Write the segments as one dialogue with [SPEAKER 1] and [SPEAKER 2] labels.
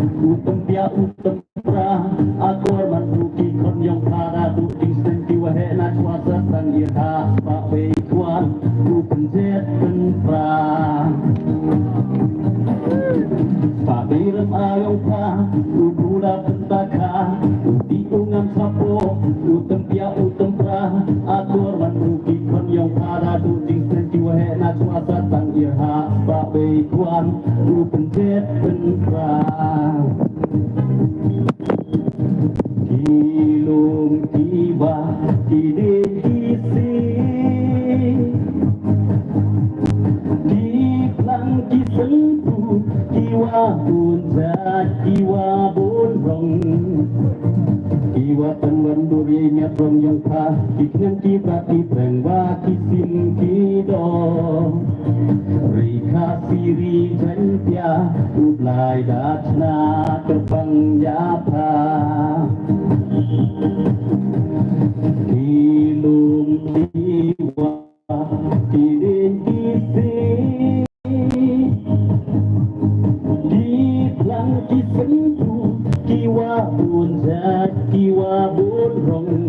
[SPEAKER 1] utempia utempra akor manduki kon yang para du istiwa he na kuasa sang irha pa be kuan ku penjet penpra pa birem ayong pa udula pentaka di ungam sapo utempia utempra akor manduki kon yang para du istiwa he na kuasa sang irha pa be kuan ku penjet penpra kilung tiba kini isi di pelangki sentuh jiwa punca jiwa bonrong jiwa penwendurinya rong yang pah kiknang kita kipreng wa kisim kido rika siri jantia ublai datna kepang yapa kilung tiwa kini isi di pelangki sentuh jiwa punca jiwa bonrong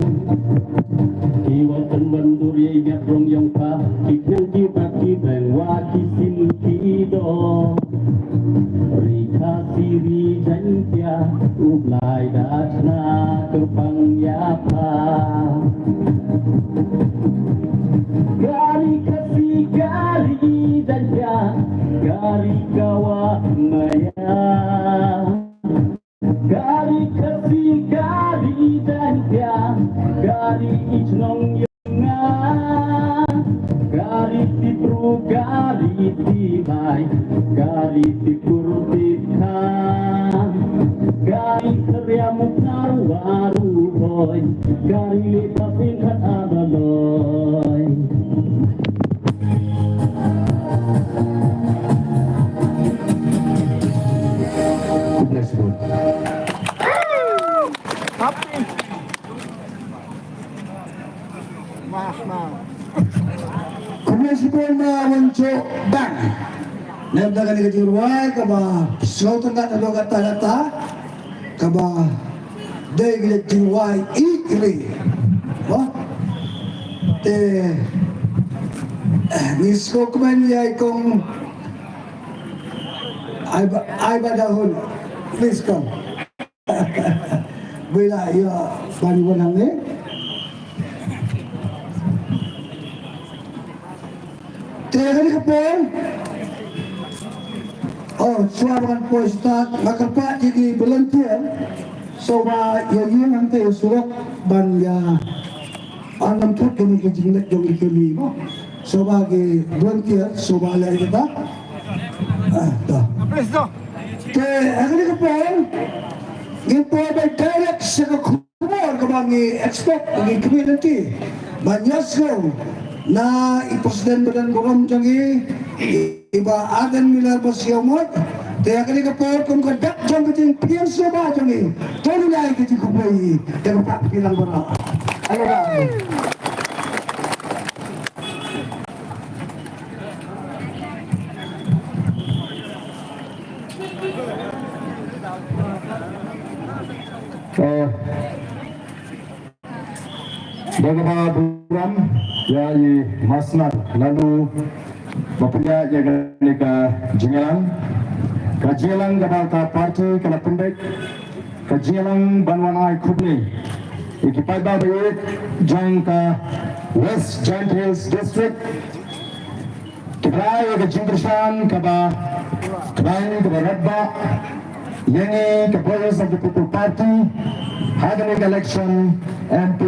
[SPEAKER 1] jiwa penwendurinya rong yang pah kiknang kita kipreng wa kisim kido rika siri jantia ublai datna kepang yapa gari kasih gari jantia gari gawa maya gari kasih gari jantia gari icnong yunga gari tipru gari tibai gari tipur tikam gari keriamuk naruaru boy gari lepasing kat abaloy
[SPEAKER 2] Kumesipon na wancho bang. Nabdagan ni kajurway kaba slotan na logat talata kaba day gila jiway ikri. Ba? Te nisko kuman yay kong ay ba dahon please come. Bila ya paniwanang ni Teka ni kapon. Oh, suarakan po Ustaz. Makarpa jadi volunteer. So yang nanti surat ban ya anam tu kini kejingat jom ikeli mo. So bagi volunteer so balai kita. Dah. Ke akan ni kapon. Gitu by direct sa kumor kabangi expect bagi community. Banyasgo na ipasdan badan koram jangi iba adan milar basyamot kaya kali kapor kung kadak jang kajing piyanso ba jangi tolu lai kajing kupai dan pakilang bara ayo na
[SPEAKER 3] bagaimana program ya masnad lalu bapaknya jaga ke Jingelang gabalta parti kena pendek ke Jingelang banwanai kubni ikipai babayut jang ke West Giant Hills District kebrai ke Jingkershan keba kebrai ke Radba yangi ke Voice of the People Party Hagani election MP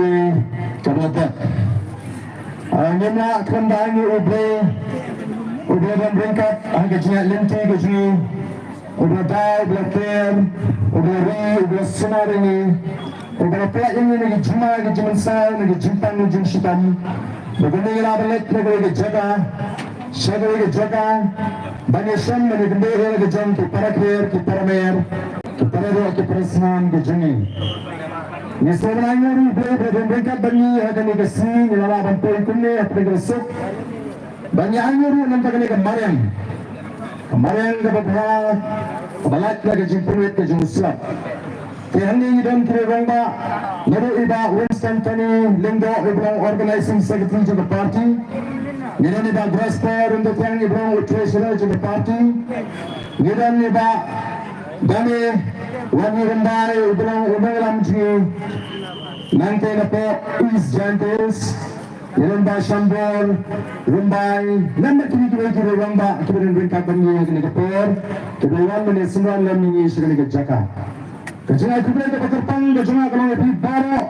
[SPEAKER 3] Kabupaten. Nina kembali udah beringkat angka jinak lenti ke sini, udah dai belakang, udah udah senar ini, udah pelak ini lagi juma lagi jemensai lagi jimpan lagi jemsitan, begini lah belet lagi jaga, saya lagi jaga, banyak sem lagi bendera lagi jam kita paramer, kita roh kita perasaan ke jeni. Ni sebenarnya ni berdekat bani ada ni kesini ni lala bantuan kunni apa kesuk banyak anggur nampak ni kemarin ke beberapa balat na kajimpulit kajungusap. Tihani dan kirongba Naru Iba Winston Tony Linggo Ibrang Organizing Secretary to the party. Nidan Iba Grasper and the Tang Ibrang Treasurer to the party. Nidan Iba Dani Wani Rambai Ibrang Ubaram Ji Nante Napo East Jantes. Nidan Ba Shambor Rambai Nanda Kini Kini Kini Ramba Kini Rinka Bani Kini Kapur Kini Ramba Nesimran Lamini Shikani Kajaka. Kejungan kubra ke Pekerpang, kejungan kalau lebih baru,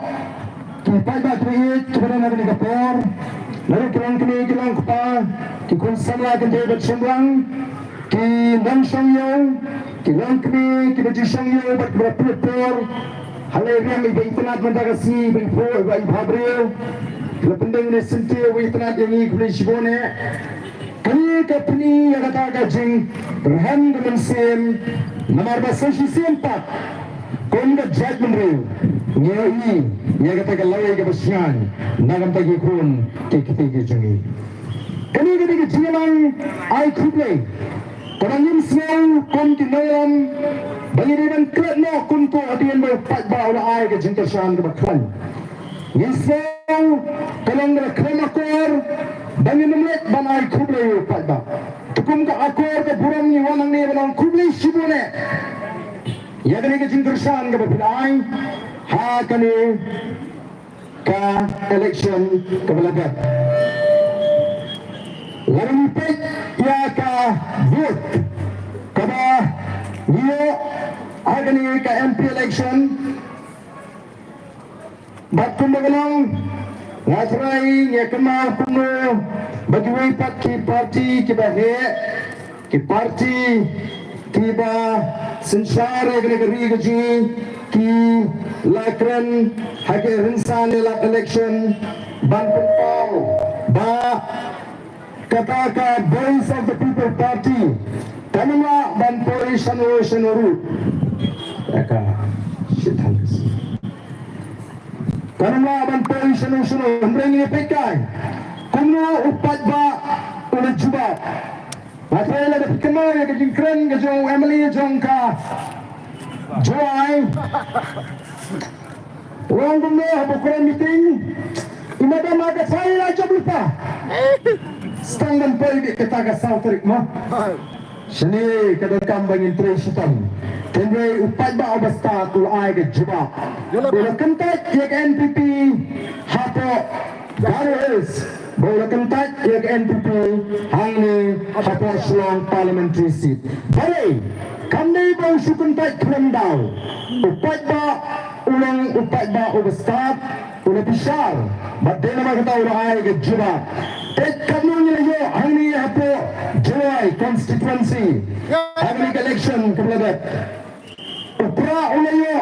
[SPEAKER 3] kita iba kreat, kemudian nabi Kapur, lalu kilang kupa, kikun sama kente bercembang, ki Nansong Yong, kilang kini bajisong Yong berpelopor, hal yang iba internet mendagasi, iba Habril, kalau pendeng ni sentir iba internet yang ini kubra sibone. Kini kapni yang kata gajing berhan dengan sem, nomor bahasa sempat. Kunda judgment real nyai nya kata kalai ke basian nagam tagi kun ke jungi kini ke jilang ai kuble korangin siang kun tinayan bangiran kretno kun ko atian mo pat ba ula ai ke jinta shan ke bakhan ngisang kalang na kremakor bangin namlet ban ai kuble pat ba tukum ka akor ke buram ni wanang ni banang kuble sibune ya kini ke jingkersan ke berpilai ha kini ke election ke belagat lalu pek ya ke vote kaba dia ha kini ke MP election bat kumbalang ngatrai ya kemal kuno bagi wipat ki parti ki bahe ki parti tiba sensare ke negeri gaji ki lakran hake rinsan la election ban pau ba kata Voice of the People Party tanwa ban poi shanuru aka shithangs tanwa ban poi shanuru mreng ni pekai kuno upat ba ulah juba Matrai la dapat kenal ya kejing keren kejong Emily Jongka Joy orang benda bukan meeting imada maga saya aja lupa stang dan poi di ketaga sautrik mah sini kedekam bangin tresitan tendre upat ba obasta tul ai ke juba bila kentat ya ke NPP hapo garis Bola kentat ya ke NPP hangni hapo Selong parliamentary seat. Balik kami bau sukentat kerendau. Upat ba ulang upat ba ubestat ulah besar. Badai nama kata ulah ai ke juba. Kamu ni hangni hapo Joy constituency. Hangni election kebelagat. Upra ulah yo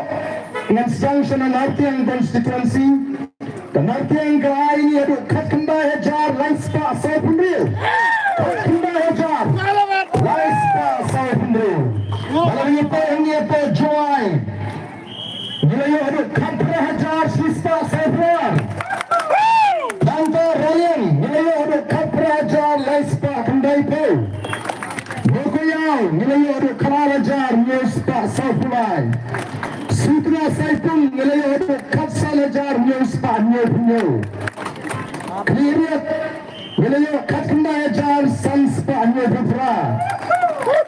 [SPEAKER 3] dengan junction Nartiang constituency. Kenartiang kaya ini ada kat kembali hajar Laispa Saifundril kat kembali hajar Laispa Saifundril malam ini apa Joy nilai ada kat hajar Laispa Saifundril Bangka Ryan nilai ada kat hajar Laispa Kendaipu Bukuyau nilai ada kat hajar Laispa Saifundril Sutra Saipun nilai ada kat hajar Laispa Saifundril Kiriat nilai kat kembali hajar Sanspa Nyebufra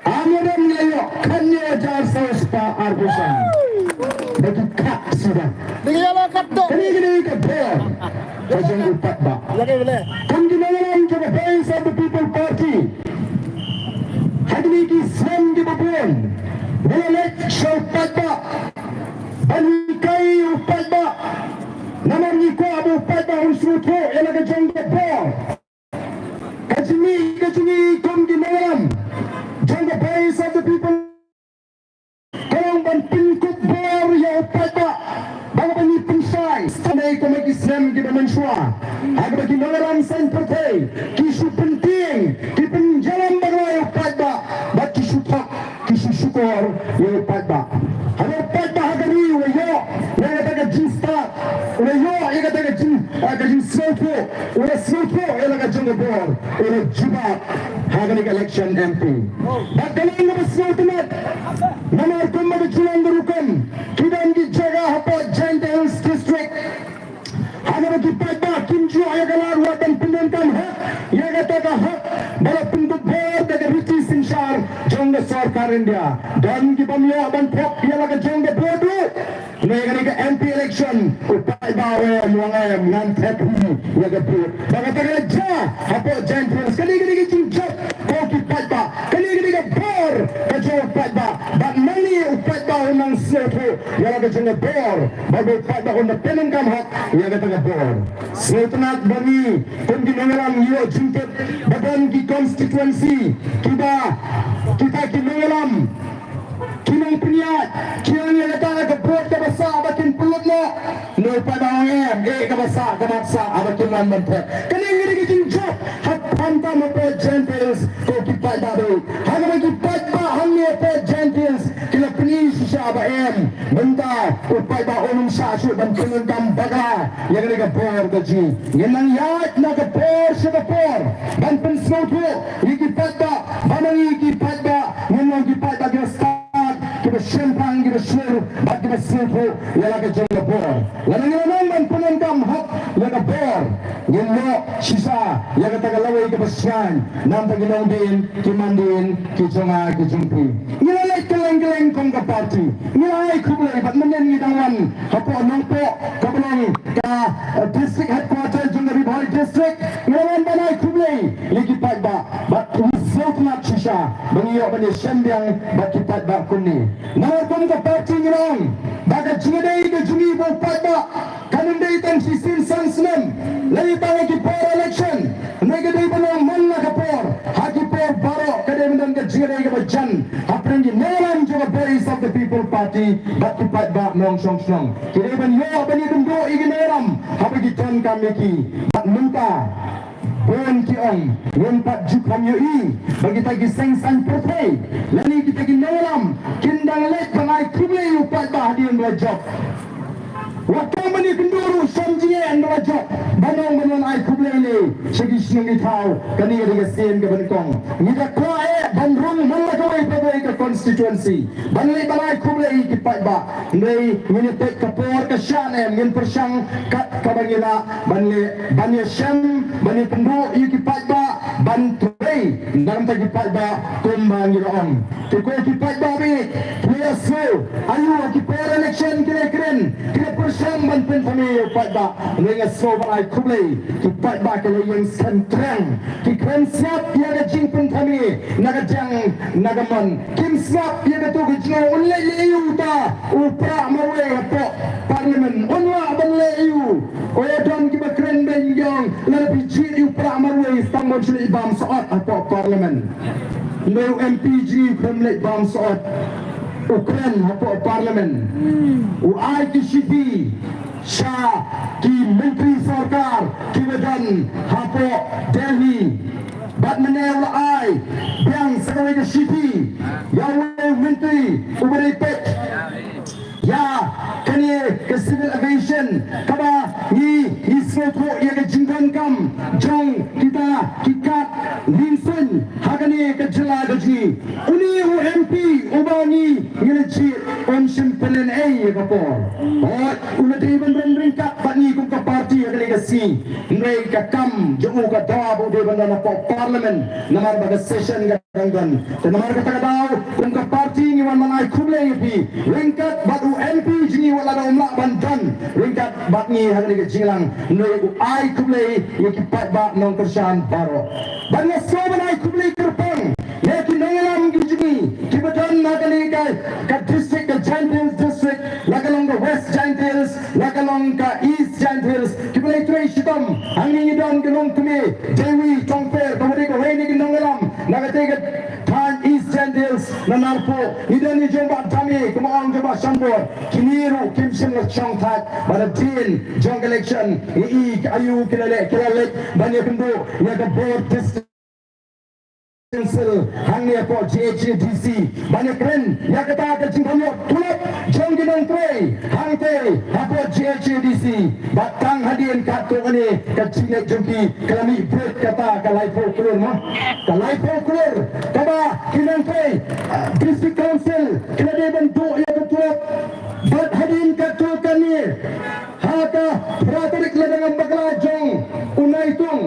[SPEAKER 3] Amudan nilai kat hajar Sanspa Arbusan bagi kak sudah kini ke ber kajang upat ba kemungkinan ke Voice of the People Party hadini ki Islam di babon boleh show upat ba banikai upat ba nama ni ko abu upat ba unsur ko ialah kajang ber kajini kemungkinan jang Voice of the People Pingkut bor ya upat ba bago bani pinsay sanay ko mag-Islam di bamanswa aga bagi nalaram san patay kisu penting ki penjalan bagay upat ba bat kisu pak kisu syukur ya upat ba ano upat ba hagani wayo ya kataga jinsta wayo ya kataga jin sopo wala sopo ya laga jang bor wala jubat hagani election MP bat galing na ba sopo kemarin dia dan kita melihat ban pop dia lagi jengke bodoh mereka ke MP election upai bawa muangai mengantek ya ke bodoh bagaimana kerja apa jangan kali cincap kau kipat ba kali ke bor kacau upai ba dan mani upai ba unang setu ya lagi jengke bor bagai upai ba unang penang kamhat ya ke bor setenat bagi kundi mengelam yo jingkep badan ki konstituensi kita mengelam kinang peniat kinang kata ke bor ke besar bakin pelut lo no pada orang ke besar ke maksa abakin man mentek kini ngiri jinjok hak panta mo pe gentles ko kipat babe haga bagi kipat ba hamne pe gentles kila peni sisa ba em benta upai ba onum sa su ban kinang kam baga yang ke bor ke ji ngenang yat na ke bor se ke bor ban pen smoto ikipat ba banang ikipat ba ngenang kipat ba kita sempang kita seluruh bak kita seluruh ialah kejengga bor lalu ngelangan penentang hak ialah bor ngello sisa yang kata lawai ke besian nam taginong din kimandin kijonga kijumpi ngelalai keleng-keleng kong ke parti ngelalai kublai bat menen ngidangwan hapo nongpo kabelang ka district headquarter jengga ribhai district ngelawan banai kublai lagi pat ba bat usultnat sisa bangiyok bani sembiang bat kipat ba kunni Namun ke parti ngirang Baga jingadai ke jungi bupat ba Kanundai tang sisin sansnem Lagi tahu ki por election Negadai banang manla ke por Haki por baro Kadai menang ke jingadai ke bajan Haprengi nelam juga base of the people party Bat kipat ba nong song song Kira ban yo bani dundo igi neram Hapa gitan kami ki Bat minta Bon kiong Yempat jukam yoi Bagi tagi sengsan putih Lani kita ginalam Kindang lek pangai kublai upat bahagian melajak Waktu meni kenduru Samjien melajak Banang ai kublai ni Segi singi tau Kani ada sen ke benkong Nida kuae Bandrung melakawai pagawai ke konstituensi Banlai bangai kublai kipat ba Ndai Nginitek kapor ke syanem Ngin persang kat kabangila Banlai Banya syam Bani penduk kipat ba Bantuai Dalam tak kipat ba Tumbang giroong Tukul kipat ba bi Puya su Ayu kipat election kira-kirin Kira persang bantuan kami kipat ba Ndengar so bangai kublai Kipat ba kala yang sentrang Kikren siap Ia gajing pun kami Nagajang Nagamon Kim siap Ia gatu gajing Unlai liu ta Upra mawe Apa Parlimen Unwa banlai liu Oya don kiba keren ben yang Lalu bijit upra mawe Stang sulit bam saat Apa Parlimen Lalu MPG Kremlet bam saat Ukren Apa Parlimen Uai KCP Shah Ki Menteri Sarkar Ki Badan Apa Delhi Bat menel ai Yang sekali KCP Yang Menteri Ubari Pek Ya, kini ke civil aviation kaba ni isoko ya ke jingkan kam jong kita kikat linsen hakani ke jela gaji uni UMP ubani ngilci on simpelen ai ka por una di bandran ringkat bani ku ka parti ya legasi ndai ka kam jong ka dabu de bandana po parliament namar baga session ga dangan namar ka tagadaw ku ka parti ni wan mangai kublai pi ringkat badu MP jini wala da umla bantan ringkat batni hari ke jinglang noi ai kublai yekipat ba nong kersan baro bannya soban ai kublai kerpang lekin nengalam gijini kibadan nakali ka district ka Giant district lakalong ka West Giant Hills lakalong ka East Giant Hills kiblai tray shitam angin idon gelong kumi Dewi Chongper kamari ko reni ginongalam nakatega Tan East Giant Hills nanarpo idan ni jomba tami kumaang jomba sambor kiniru kimsin la chongtat pada tin jong election ayu kilale banyak kendu ya ke board district council hangnya po GHDC banyak keren ya kata ke jingkonyo tulip jong ginong tray hangte hapo GHDC batang hadian kartu ini ke jingek jongki kelami break kata ke life folklore no ke life folklore kaba ginong tray district council kelade bentuk ya ketulip bat hadian kartu kani haka praterik ladang bakla jong unai tung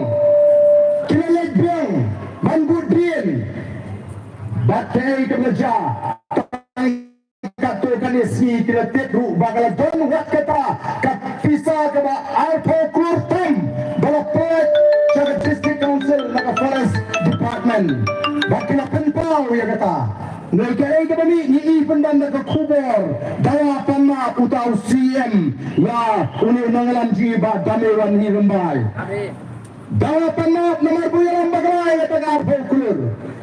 [SPEAKER 3] kilalet biang Banbudin batai kemeja katu kanisi tidak tiru bakal don wat kata kapisa keba alpo kurtem bala pet jaga district council naka forest department bakila penpau ya kata mereka ke bani ni pendan ke kubur dawa panna utau CM ya uni nangalan jiba damewan ni rembai dawa panna nomor buyalam bagai kata alpo kur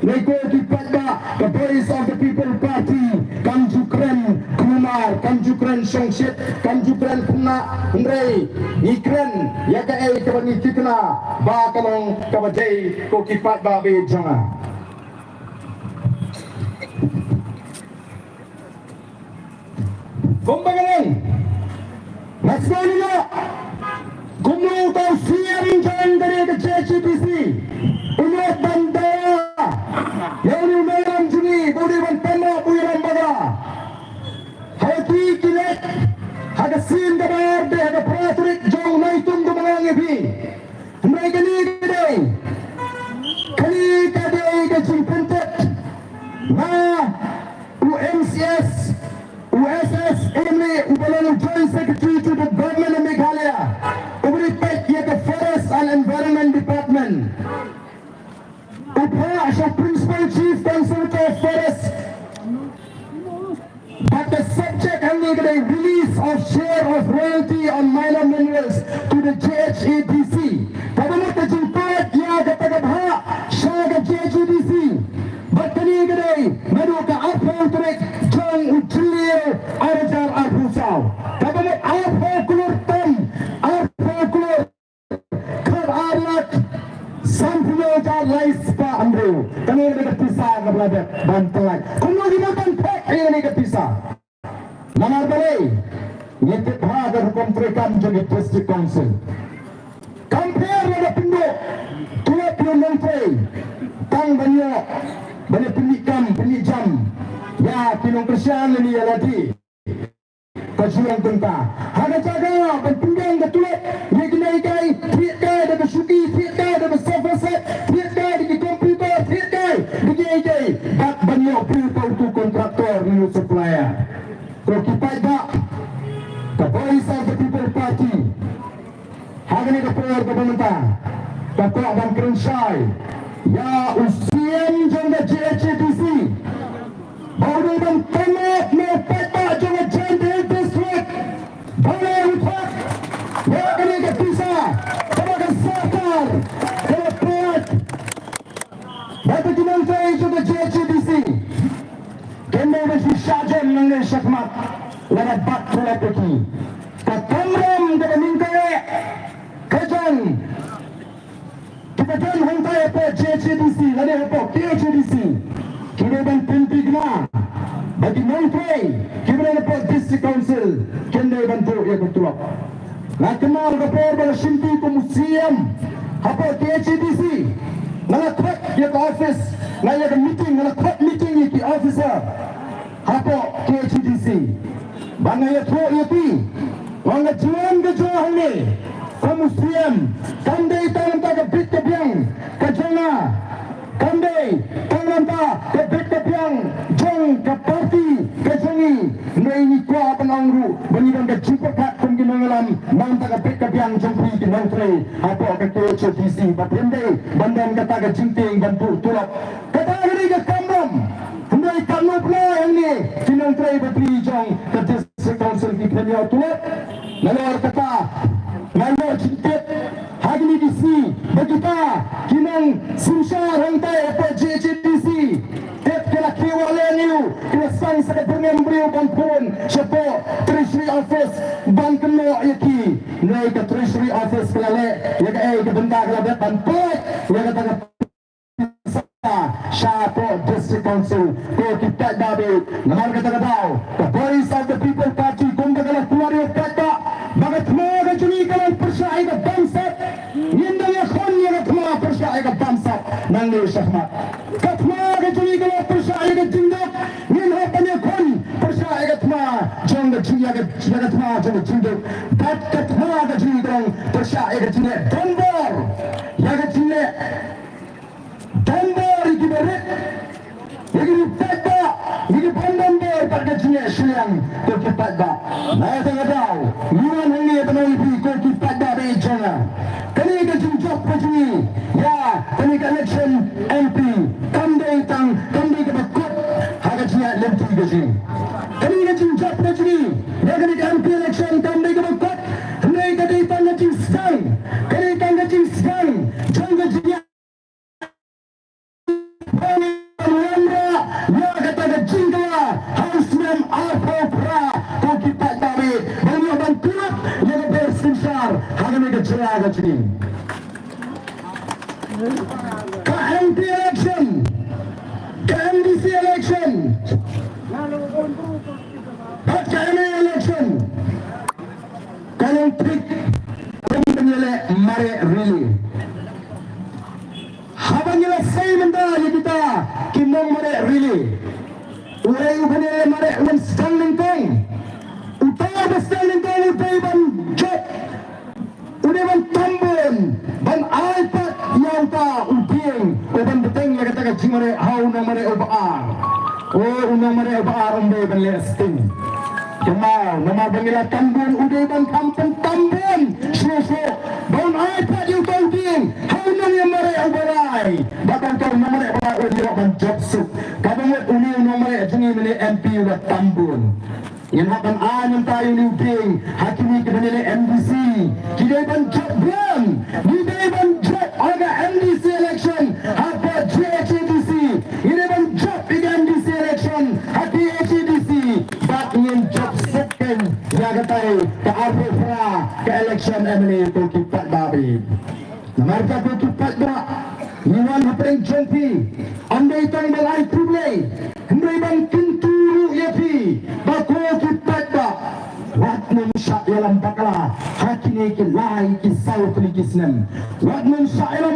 [SPEAKER 3] mereka kipada the voice of the people party Kanjukren Kumar Kanjukren Songsit Kanjukren Puna Ndrei Ikren ya ka ai ka ni tikna ba kalong ka bajai ko kipat ba be janga Kumbagaleng let's go nila kumno tau CM jang dari ke JCPC unyot bandara yang ni meram juni budi ban pema buyaran baga hati kilet haga sin da bayar de haga praturik jong nai tum do mangang ebi mereka ni gede kali kade ke jimpentet na UMCS USS ini ubalan joint secretary to the government of Meghalaya ubri pet ya ke forest and environment department Upha as a principal chief conservator of forest but the subject only the release of share of royalty on minor minerals to the JHADC Tabamat the jimpat ya katagabha shaga JHADC but kani gede meru ka apol trek jong utlio arajar arhusau Tabamat apol kulur tem apol kulur kar arlat Sampulo jar lais pa amru kami ini pisah kepada bantuan kuno dimakan pek ini pisah nomor balai nyetik hadir hukum terekam jadi district council compare dengan pindu tuan pion menteri tang banyak banyak penikam ya pinong kersian ini ya lagi kajian tentang ada jaga berpindah ke tulet dia kena ikai tiada ada bersyuki tiada ada bersafaset tiada ada komputer tiada dia ikai bak banyak pilih tu kontraktor minus supplier kalau kita tak the voice of the people party hari ini kepada pemerintah Datuk Abang Kerensyai ya usian jangka JHADC baru dan penuh mepeta jangka jendel district boleh utak ya kini kepisah kepada sakar kepada perat Datuk Jementeri jangka JHADC kena besi syajem mengenai syakmat lewat bak telepeki kekamram kepada mingkai kejang kita kan hantai apa JHADC lalu apa KHADC kini dan pentingnya bagi menteri kini apa district council kena bantu ya betul nak kenal rapor pada shinti ke museum apa KHADC ngelakot ya ke office nak ya ke meeting ngelakot meeting ya ke officer apa KHADC bangga ya tu ya pi bangga juan ke juan ni ke museum kandai tanam tak ke bit ke biang ke jana kandai tanam tak ke bit ke biang jong ke parti ke jangi ini kuah penangru berikan ke jumpa kat pengginangalam nam tak ke bit ke biang jong pi ke menteri apa ke KHADC batendai bandan kata ke jinting bantu tulak kata ini ke kamram Hendai kamu pula yang ni Menteri Bateri Jong ke district council di Kenyau tulak lalu kata lalu cintit hari ni DC berkita kinang simsyar hantai apa JHADC tet kena kiwala niu kena sang sakit beriu bantuan siapa treasury office ban kena yaki naik ke treasury office kelale ya ke benda kelale bantuan ya kata Syapo District Council ko kita dapat namar kata tahu the voice of the people party kumbagal keluarga kata bagat mga juni kalau persyai ke bangsa yindang ya khon ya kama persyai ke bangsa nangli syahmat katma ke juni kalau persyai ke jindok yin hapanya khon persyai ke tma jong ke juni ke tma jong jindok dat katma ke juni kalau persyai ke juni dambor ya ke juni Dambor iki berit Begini tanda, begini pandang dia pada jenis siang koki pada. Nah tengah tahu, luan ini penuh koki pada bencana. Kali kecil job begini, ya kali election MP, kandai ke bakut, harga jenis lenti begini. Kali kecil job begini, ya kali MP election kandai ke bakut, kali kecil tanda cincang, kali tanda cincang, jangan jenis. KMP election, KMDC election, KMA election, kalau trik penyelek mare really. Habang selesai mentah kita kimong mare really. Urai penyelek mare uang sedang lengkong, utara besar lengkong utai ban job. Udah ban tambun, ban iPad yang tak upieng, ban beteng yang kata kacing mere hau nomor obar. Oh nomor obar umbe ban listing. Kemau nomor bangila tambun udah ban kampung tambun. Susu ban iPad yang tak upieng, hau nomor obarai. Bahkan kau nomor obar udah ban job sup. Kadang uni nomor jengi mere MP udah tambun. Yang akan anam tayo ni Uping, hakimi ke benile MDC, kita ban job belum, kita ban job aga MDC election, apa JHDC, kita ban job aga MDC election, hati HDC, bak ingin job second, yang katai ke Arifra ke election MLA tu kipat babi. Namarka tu kipat berak, niwan hapeng jompi, andai tang balai tublai, hendai ban kenturu yapi, bako kipat bak, watman syak yalam bakala, hakini ki lai ki saw kini kisnem, watman syak yalam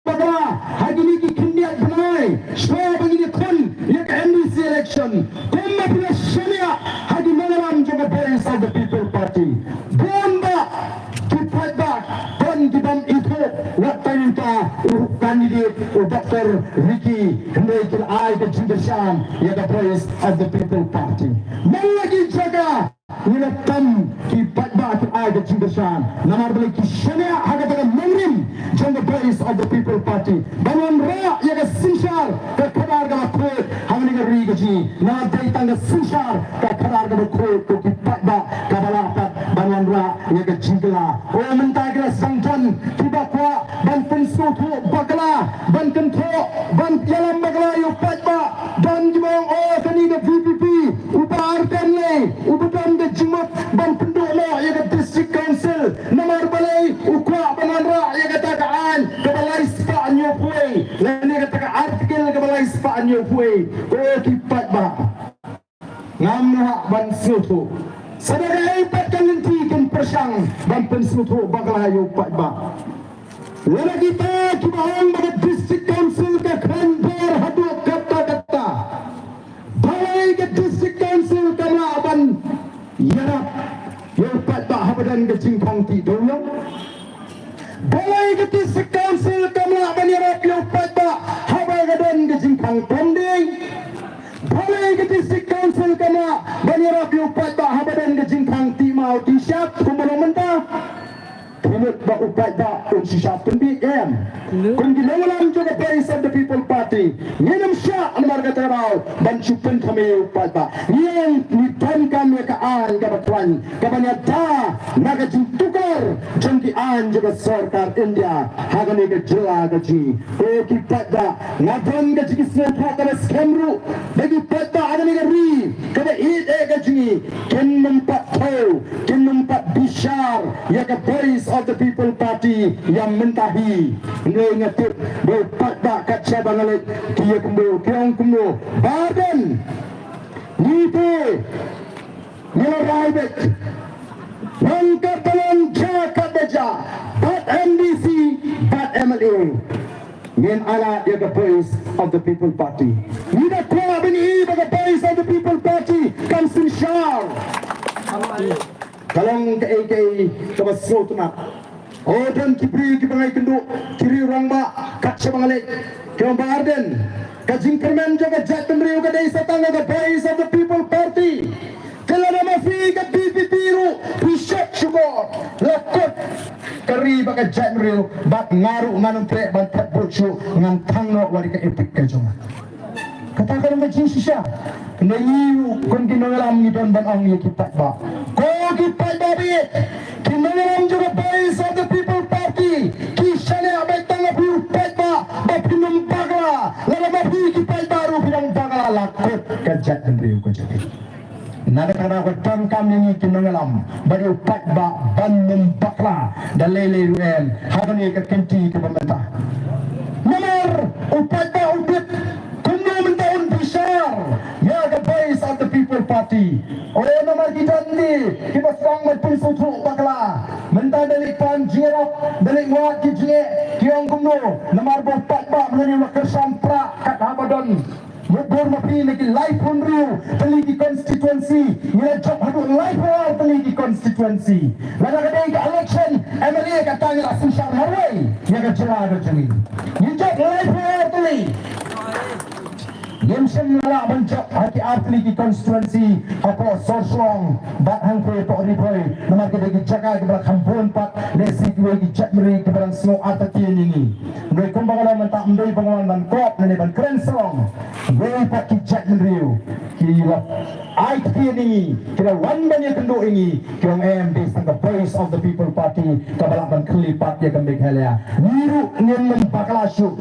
[SPEAKER 3] bakala, hakini ki kindiat benai, shwa begini kun, yak MDC election, kumma pula syariah, hagi malam juga voice of the people party, bomba kipat bak, dan kibam itu, waktu kita kandidat Dr. Ricky hendai kita ke Jindasyam, ya the voice of the people party. Melagi jaga nila tam kipat bak ke Jindasyam, namar beli kisahnya harga dengan mengrim, jang the voice of the people party. Bangun ra ya ke sinshar ke kadar ke makut, hamni ke rigaji, namar day tangga sinshar ke kadar ke makut ke kipat bak ke balapat bangun ra ya ke Jingla. Oh mentah kira sangkan tiba kuat ban pensutu bagla ban kentro ban jalan bagla yo patba dan jimong oh kani ke VPP upar kanle ubutan ke jimat ban pendolo ya ke district council namar balai ukwa banandra ya ke takaan ke balai spa anyo puai lani ke taka artikel ke balai spa anyo puai oh kipat ba ngamna ban sutu sebagai patkan lentikan persang ban pensutu bagla yo patba. Wala kita kibahang mga district council ke kantor haduk kata-kata. Balai ke district council kena aban yarap yang patah habadan ke Jingkang ti doyong. Balai ke district council kena aban yarap yang patah habadan ke Jingkang pending. Balai ke district council kena aban yarap yang patah habadan ke Jingkang ti mau ti siap kumulong mentah. Pinut ba upat ba kung siya pendi em kung gilawalan juga voice of the people party nginam siya ang mga kataraw ban chupen kami upat ba ngin nitan kami kaan kabatwan kabanyata nagajintukar jangkian juga sarkar India hagani ke jela gaji o kipat ba ngadon gaji kisne pakara skemru bagi pata hagani ke ri kada it gaji ken mempat tau ken mempat bishar ya ke voice of the people party yang mentahi ngengatip berpat bak kaca bangalit kia kumbu kiong kumbu badan nipe nilai bet langkah talon jakat beja bat MDC bat MLA ngen ala ya the voice of the people party nida kuah bini the voice of the people party kamsin syar kalong ke kabasro tunak oh dan kibri kibangai kenduk kiri orang ba kaca bangalit kiong barden kajing kermen juga jat penriu ke desa tangga ke Voice of the People Party kalau nama fi ke BPP ru pisat syukur lakot kari baka jat penriu bak ngaru nganung trek bantat bocu ngan tangno wari ke epic ke joma katakan dengan jin sisya kena yiu kontinu ngalam ni don ban ang ni kipat ba ko kipat ba bi kena ngalam juga Voice of the People Party kisane abai tangga biu pat ba ba pinum bagla lala ma bi kipat baru pinum bagla lakot kajat penriu ko jadi nada kana ko tam kam ni kena ngalam bari pat ba ban mum bagla dalele ruel habani ka kenti ke pemerintah nomor upat ba ubit ya the Voice of the People Party oleh nomor kita ni kita serang maupun susu bakla mentah dari pan jirap dari muat kijne kiong kumno nomor 4 ba menani makersan pra kat Abadan mubur mapi lagi live unriu teliti constituency nila job hadu live war teliti constituency lada kadai ke election MLA katanya langsung syarharway ya ke jela ada jeli ni job live war teliti Yemsen nala mencap hati atli di konstituensi apa sorslong bat hangkwe tok ripoy nama kita jaga ke belakang kampung pat lesi dua gijat meri ke belakang snow atati ini noi kumbangala mentak mendoi bangunan dan kop nene ban keren song noi pat gijat meri kira IT ini kira wan banyak kenduk ini kira MB the Voice of the People Party ke belakang kelipat ya kembali halia niru nyen bakalasu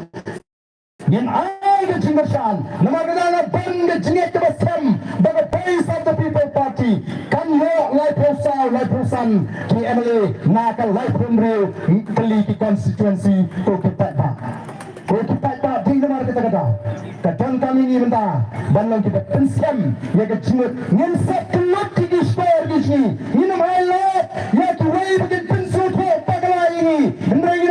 [SPEAKER 3] Yen ay ke cinggersan nama kedana bang ke jengit ke basam baga Voice of the People Party kan lo live perusahaan ki MLA nak live pemreu keli ki konstituensi ko kipat ba ding nama kita kata kadang kami ni mentah banlang kita pensam ya ke jengit ngen set kelut ki store di sini ni nama lot ya ki wei bikin pensu ko pagala ini ndai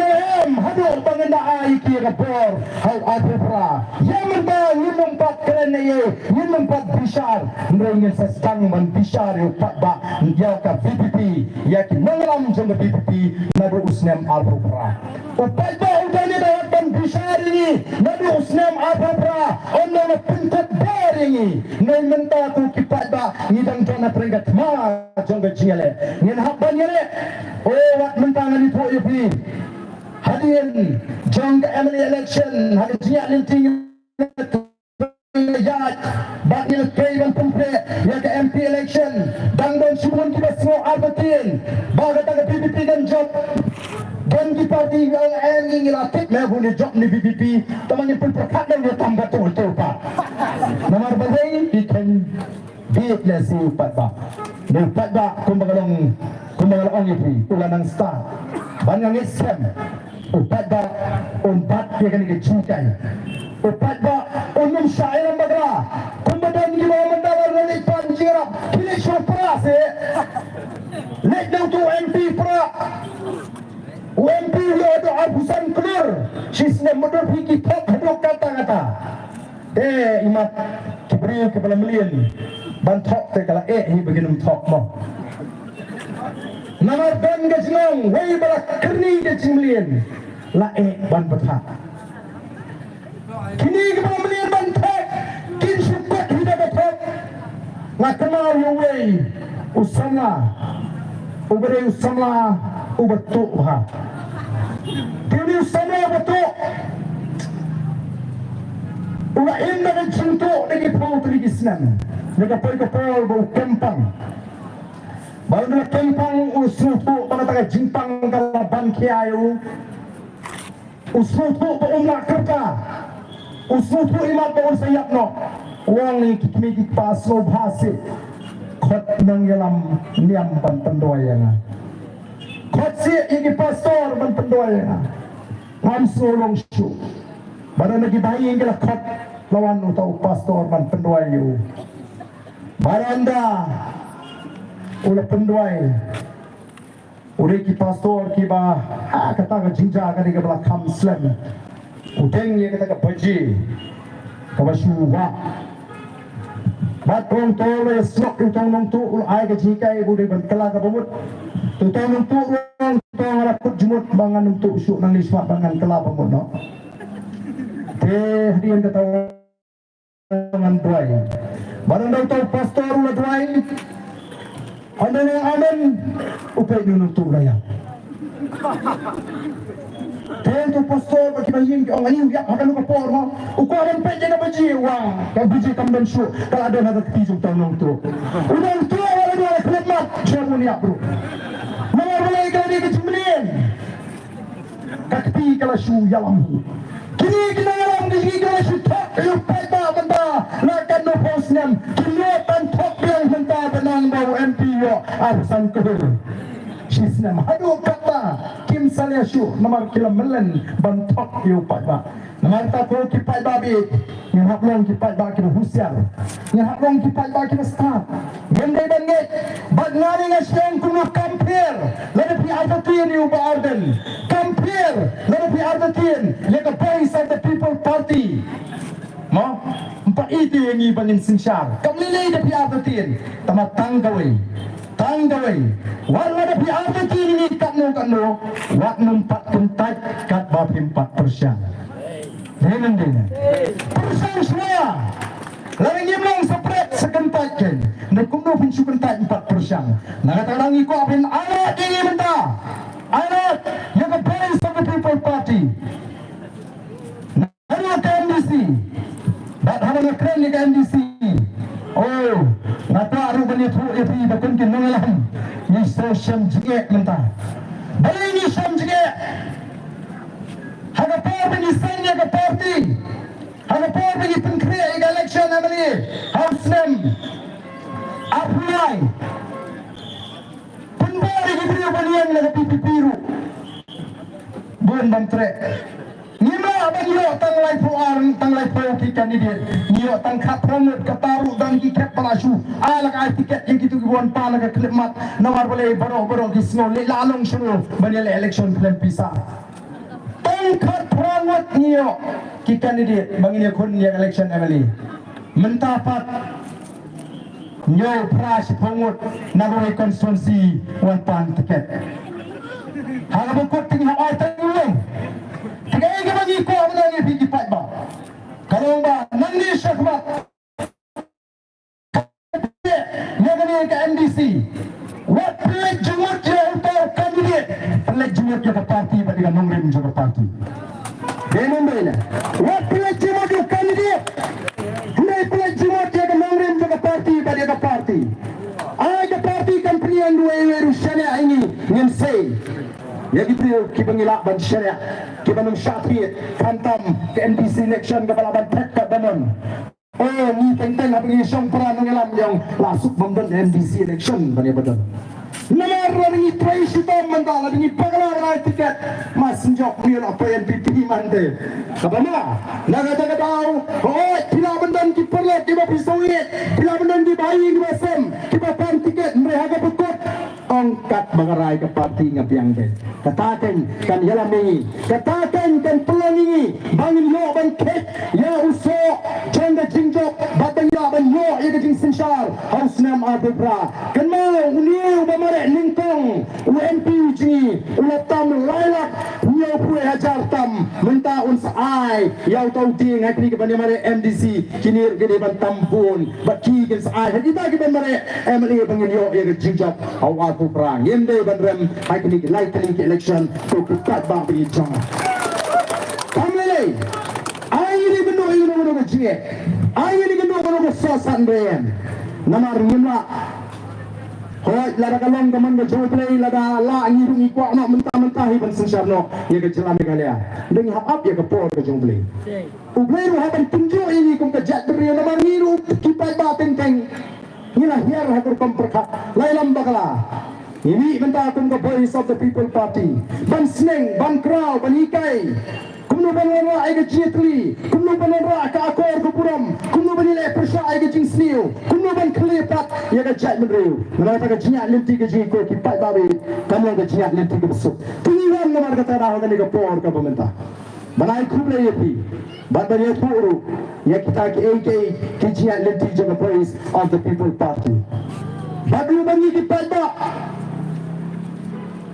[SPEAKER 3] hadur bangenda ai ki ke bor hal Adra yang mentang nimempat kerana ye nimempat bishar mereka sesang man bishar yo patba ya ka BPP ya ki mengalam jeng BPP nadu usnam Adra patba udani dalam bishar ini nadu usnam Adra onno na pintat bar ini nei menta tu ki patba ni dang jona peringkat ma jeng gele nyen habban yele oh wat mentang ni tu ye hadirin jang ke MLA election hari siap linting ya bakil kaiban pempre ya ke MP election dan sumun kita semua arbatin baga taga BPP dan job dan di parti yang angin lapik lebu ni job ni BPP temannya pun perkat dan dia tambah tu pak nomor badai ikan beat lesi upat ba dan upat ba kumbagalong itu ulanang star banyak isem upat ba umpat dia kena kecintai upat ba umum syairan bagla kumbadan gila mendawar dari panjirap pilih syupra se lek dau tu MP pra UMP dia ada abusan keluar sisne modal hiki pok hadok kata-kata imat kibri kepala melian bantok te kala hi begini tok mo nama ban gajnong wei bala kerni de cimlian la ban betah kini kepala melian ban tek kin syukur hidup betok la kenal yo wei usama ubere usama ubetuk ha kini usama betuk ulah indah dan cintuk lagi pau tadi Islam mereka pergi ke pau bau kempang baru nak kempang usutu pada tengah jimpang kalaban kiayu usutu beumlah kerja usutu imat bau sayap no uang ni kimi pas no bahasa kot nang yalam niam ban pendoyana kot si ini pastor ban pendoyana ngam solong syu baru lagi bayi yang kot lawan utau pastor ban pendoyu baranda oleh penduai oleh ki pastor ki ba kata ka jinja ka diga bala kam slam uteng ye kata ka baji ka basuwa bat kong tole slok utang nong tu ul ai ka jikai bude ban kala ka bamut utang nong tu rong utang ra kut jumut bangan untuk usuk nang liswa bangan kala bamut no te dian kata dengan dry. Barang dah tahu pastor ulah dry. Anda yang aman, upay nyo tu raya. Kaya tu pastor bagi bayin ang ayun yak akan lupa por mo. Ukuran pa dyan na bajiwa. Kaya baji kamdan siyo. Kalau ada nak ketijong tanong tu. Unang tu wala dua klemat. Siya mo niya bro. Mga walay ka na kajimlin. Kakti kala siyo yalam. Kini kinangalang kini kala siyo tak. Yung peta benda. Lakan no post niyam. Kilotan tok yang benda benang bau MPO. Arsan kuhur. Shisnam hadu kata kim salya shu namar kilamelan bantok yu pada namar tapo kipai babi yang haplong kipai ba kira husyar yang haplong kipai ba kira start gende banget badnani ngaseng kuno compare lalu pi ardatin yu ba arden compare lalu pi ardatin leka voice of the people party mo empat itu yang ibangin sinsyar kamlilay da pi ardatin tamatang gawin tanggawai wala da piada kini kanu wak numpat kentat kat bapim 4%. Dengan dia. Persen semua. Larang imlang sepret sekentat ken. Nakumno pinsu kentat 4%. Nakatalang iko apin alat ini benda. Alat yang kepaling sama People Party. Nari ke MDC. Dat hanya keren ni ke MDC. Oh, ngata aru bani tu epi bakun kin nangalam. Ni social jige mentah. Bali ni social jige. Haga por bani sanya ke party. Haga por bani penkri election amali. House name. Apply. Penbari gibri bani yang laga pipi biru. Bun bantre. Nima bagyo tanglay puan tanglay po kikan ni dia niyo tang kaprongot kataru dan kiket palasu alak ay tiket yang gitu gibuan pa naga klimat nawar boleh baro gisno lalong suno banyak election plan pisa tang kaprongot niyo kikan ni dia bangin kun yang election emily mentapat niyo pras pongot nagoy konstituensi wan pan tiket halabukot tinggal ay tangulong kaya ka bagi ko ang nangyay pikipat ba? Kalau ba, nandi siya ba? Kaya ganyan ka MDC. What pelik jumut ya untuk kandidat? Pelik jumut ya ke parti ba dengan nongrim juga parti. Ganyan ba na? What pelik jumut ya kandidat? Hindi pelik jumut ya ke nongrim juga parti ba dia ke parti. Ay ke parti kan priyan dua Rusyana ini ngensay. Ya gitu kibangilak ban syariah kibanung syafi kantam ke NPC election kepala ban tek kat danon oh ni tenteng apa ni syong peran ngelam yang lasuk memben NPC election bani badan namar ni trai sitam mandala ni pagala rai tiket mas njok ni la PNP mante kabana naga daga daw oh pila bandan ki perle ki ba pisawit pila bandan di bayi di basem ki ba pan tiket mereka bekot angkat bangarai ke parti ngapiang den katakan kan yalami katakan kan pelangi bangin yo ban kek ya uso janda jingjok batang ya ban yo ya jing sinshar haus nam abra kan mau uniu bamare lingkong UMP ji ulatam lailak yo pue hajar tam menta uns ai yau tau ting hakni ke bani MDC kinir gede ban tampun baki ke ai hadita ke bani MLA bangin yo ya jingjok awat perang yende bandrem hakni ke lightning election to kat ba bi jang kamle ai ni bendo ini jie ai ni bendo sosan brem namar ngimla hoi lada kalong gaman ga joplay lada la ngi ko no mentah hi ban sensarno ye ke jelam galia deng hap ye ke por ke joplay ublay ru haban tunjo ini kum ke jat bre namar ngiru kipai ba teng ngila hiar hakur kom perkhat lailam bakala ini benda akum ke voice of the people party ban sneng ban kraw ban ikai kumno ban ra ai ke jietli kumno ban ra ka akor ke puram kumno ban le persha ai ke jing sniu kumno ban klepat ya ke jat menriu nama ta ke jiat lenti ke jing ko ki pai babe kamu ke jiat lenti ke besuk tingiwan nomor kata dah ngani ke por ke pemerintah banai kuble yepi ban ban ye puru ya kita ke AK ke jiat lenti je ke voice of the people party badu bangi ki pai ba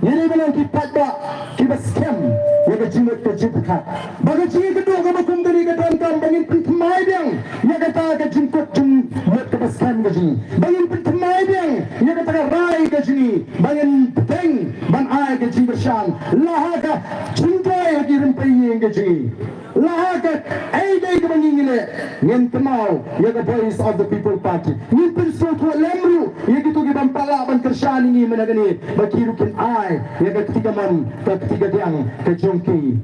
[SPEAKER 3] ini bilang kita tak kita scam, kita jimat ke jimat. Bagi jimat kedua kamu kumdari ke dalam Nawaram bangin pintamai biang ya kata ke jingkut jing buat kebaskan ke jing bangin pintamai biang ya kata ke rai ke jing bangin peteng ban ai ke jing bersang lahaga cintai ke rempai ke jing lahaga ai dai ke bangin ile ngen temau ya ke voice of the people party ni pensu tu lemru ya gitu ke bampala ban kersan ini menagani bakirukin ai ya ke ketiga man ke ketiga diang ke jongki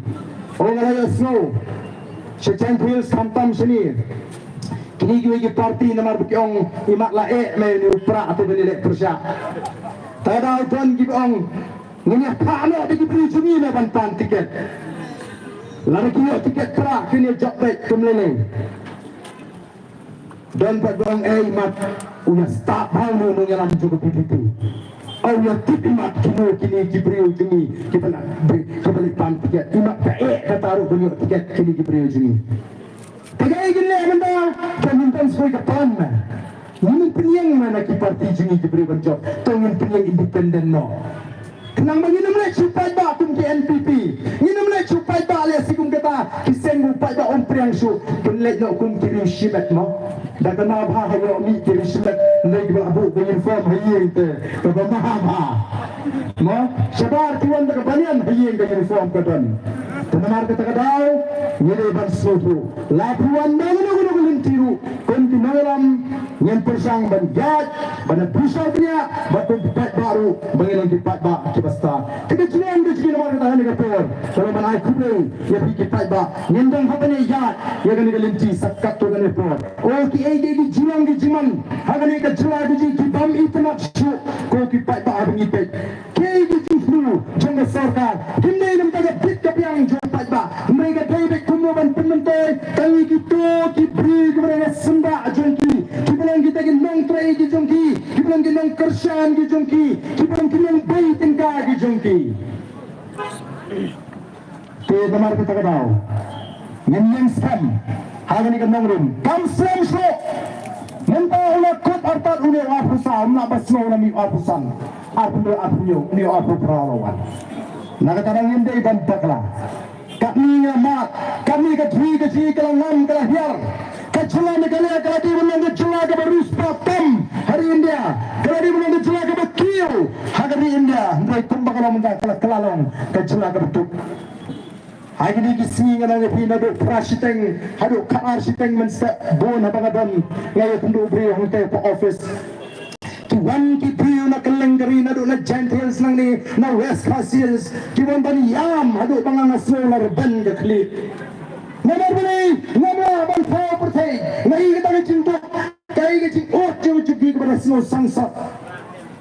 [SPEAKER 3] orang lain snow Sejan tuil samtam sini. Kini kita parti nomor berkiong imak lae meni upra atau beni lek persya. Tada tuan kiong ngenya kano bagi beri jumi na bantan tiket. Lalu kini tiket perak kini job baik kemlele. Dan bergong imat uya start halu mengelam cukup PPP. Allah tipi mat kini kibri jumi kita nak kembali pan tiket imak kataruh banyak tiket kini kibri jumi. Tiga gini benda kemintan sebagai kapan mah. Ini penyeng mana ki parti jumi kibri banjok. Tongin penyeng independen no. Kenang bagi namanya cupai ba kum ke NPP. Ini namanya cupai ba alias kum kata kiseng upai ba om priang su. Kenlek no kum kiri shibat mo. Dah kena bah hayo mi kiri shibat. Lagi belabu dengan form hayeng te. Kata maham. Mo sabar tuan tak banian hayeng dengan form kadan. Tenar kata kadau ngire ban sotu. Lapuan nang tiru. Kon tinalam nyen persang ban jat ban pusau dia batu pipat baru bangilan pipat ba kibasta. Tiga jeneng de jini nomor kata ni kapor. Kalau manai kubeng ya pipat ba nyendang hapane jat ya gani galinti sakat tu gani por. Oh ki ai di jilang di jiman. Hagani ka jela di kibam itnak shu ko pipat ba abang ipet. Ki di flu jang sarkar. Kini nam taga pit kapiang pipat ba. Mereka dai kumuban pementai tangi gitu kibri kepada sembah jongki. Kibilang kita ke nong tray di jongki. Kibilang ke nong kersan di jongki. Kibilang ke nong bayi tingka di jongki. Kita temar kita kadau. Yang scam. Hari ni ke nong rim. Kam scam show. Mentah ulah kot artat ulah apusan. Nak basno ulah mi apusan. Apunyo ni apu perawan. Nak kata orang ini bantaklah. Kami mat, kami kedui kalau ngam kalau hiar. Kacula negara kalau di mana kacula ke barus patem hari India. Kalau di mana kacula ke bakil hari India. Mereka tumbang kalau mendak kalau kelalong kacula ke betul. Hari ini kisah dengan orang ini ada prasiteng, ada karsiteng mensta bon apa kadang ngaya tundu beri hantai po office. Kiwan kipiu na kalengkari na do na Gentiles nang ni na West Casians kiwan bani yam hadu bangang na solar ban ke kli namar bani namar ban pa pertai ngai kita ke cinta kai ke cinta oh cuma cuci kepada snow sangsat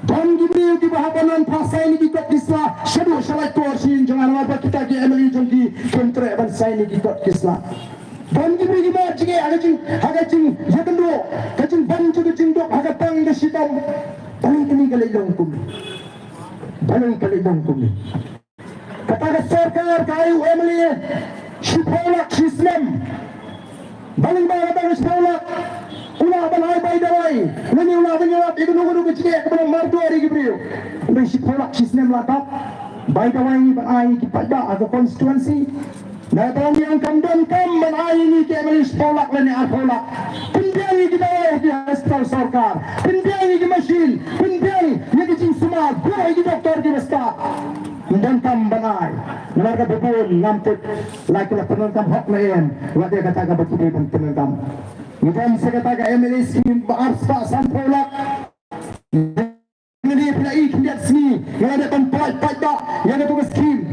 [SPEAKER 3] dan gibriu ki bahabanan pasai ni kita kisah syadu syalai torsin jangan apa kita ke MLE jongki kontre ban sai ni kita kisah dan gibriu ki ba jige agacing ya kendo kacing ban cuci dok agatang ke sitam balik kini kalidong kumi balik kalidong kumi kata sarkar kayu MLE Shipolak Islam balik ba kata Shipolak ulah balai bay dawai nani ulah banyawat ibu nunggu kecil kepada martu hari gibriu udah Shipolak Islam latap bay dawai banai kipada atau konstituensi nah tahun yang kandang banai ni ke MLE Shipolak lani Shipolak pinjang kita di hospital sarkar pinjang di mesin pinjang yang kecil semua gua di doktor di besta dan banai mereka betul ngamput laki-laki penonton hak lain wadah kata ke betul penonton Bukan sekata MLE skim Arspa Sampolak ini pelai kiat sini yang ada tempat pada yang ada tugas skim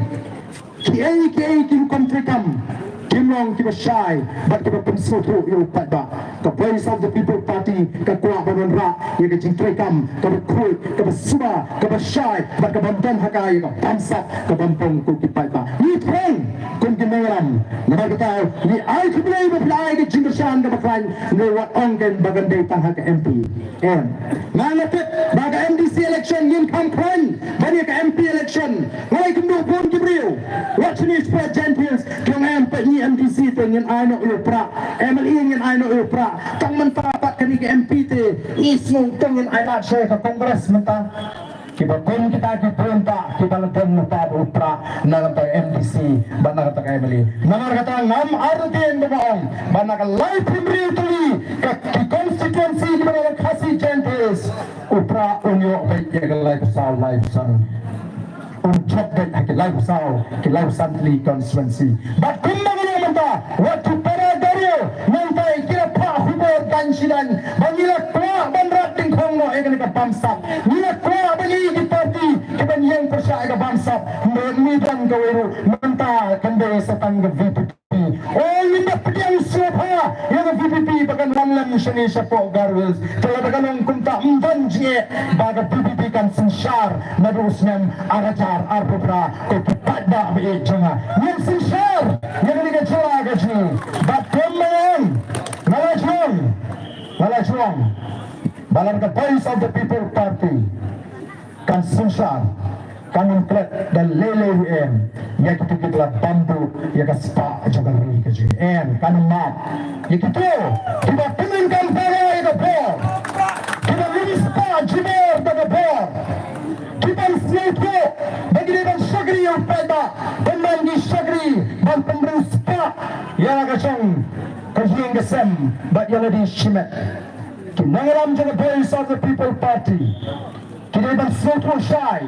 [SPEAKER 3] kiai kim kontrekam kimong kiba shy but kiba pensoto yo pada the voice of the people party ka kuah banonra yang kecing trekam ka recruit ka suba ka shy but ka bantan hakai ka pamsak ka bampong ku kipada ni friend kun kimeram nama kita ni ai kiblai beplai ke jingsan ka baklan ni wat ongen bagandai tang ka MP and ngalapit baga MDC election yin campaign bani ka MP election ngai kundu pun kibriu what is for Gentiles kung MP ni MDC dengan aino upra MLE dengan aino upra tang mentapat kani ke MP te isung dengan aina saya ke kongres mentah kita pun kita diperintah kita lepas mentapat upra dalam MDC MDC bana kata kay mali namar kata ngam artin baong bana ka life immediately ka constituency di bana khasi changes upra unyo baik ya life sound unjat ke life santli constituency but kumbaga manta what to para dario nantai kira pa hubor kansidan bangila kwa bandrat tingkong no egan ka pamsap nila kwa bagi di party keban yang persa ka pamsap midang gaweru manta kande sa tangga VPP oh linda pediang sopa yang VPP bagan lamlam shani sapo garwels kala bagan kunta mbanjie baga VPP kan sensyar nadusnyam arajar arbubra ko pada be jonga yang sensyar yang ni ka jola gaji bat kemen malajong balan ka voice of the people party kan sensyar kan mengklet dan lele UM ya kita kita bambu ya ka spa juga ri ka JN kan map ya kita pinangkan para ya bor kita ri spa jibor da bor kita siapa bagi dengan syagri yang pada dan di syagri dan pemberi spa ya ka chong kajing gesem bat ya ladi shimet kinangalam jaga voice of the people party kita ban slow shy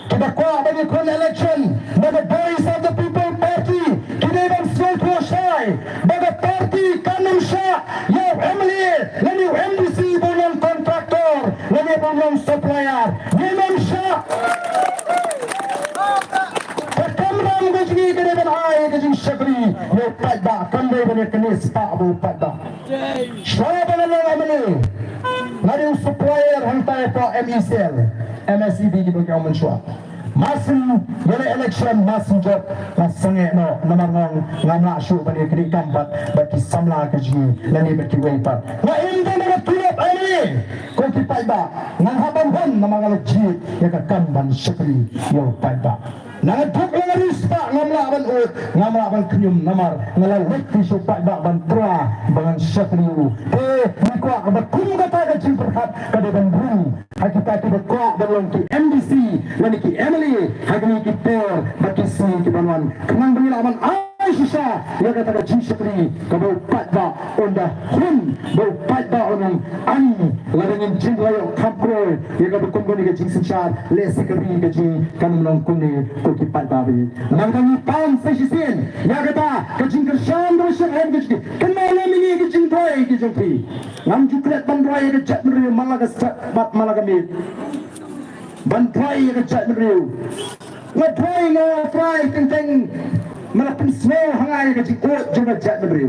[SPEAKER 3] kita kwa bagi kon election the voice of the people party kita ban slow shy bagi party kanum sya ya family lani MDC bulan kontraktor lani bulan supplier memang sya kamram gajni kita ban ai gajin syakri ya pada kande ban kenis pak bu pada syaya ban amani lani supplier hantai pa MECL MSEB di bawah mencuat. Masih bila election masih jod sangat no namang ngana syu bani kiri kampat bagi samla kaji lani bagi wepat. Wa inda na tulap ani ko ti paiba nang habang hon namang ji ya ka kamban syukri yo paiba. Nang duk lang rispa ngamla ban ut ngamla ban kenyum namar ngalal wekti syu paiba ban tra bangan syukri ni ko ba kum kata kaji berkat kada ban buru kita berkuat dalam ki MDC lani ki Emily hagni ki per baki si ki banwan kenang beri laman Aisyah ya kata ka Syukri ka bau patba onda hun bau patba onang ani ladangin jing layo kapro ya ka bukum ni ka jing sensyar le sikari ka jing kan menang kuni ko ki patba bi nangani pam sesisen ya kata ka jing kersyam do syang hem ki kenala mingi ki jing toy ki jong pi ngam juklet ban roy ka chat meri malaga bat malaga mi ban toy ka chat meri ngatoi ngatoi teng malapin snow hangai ka jing ko jong chat meri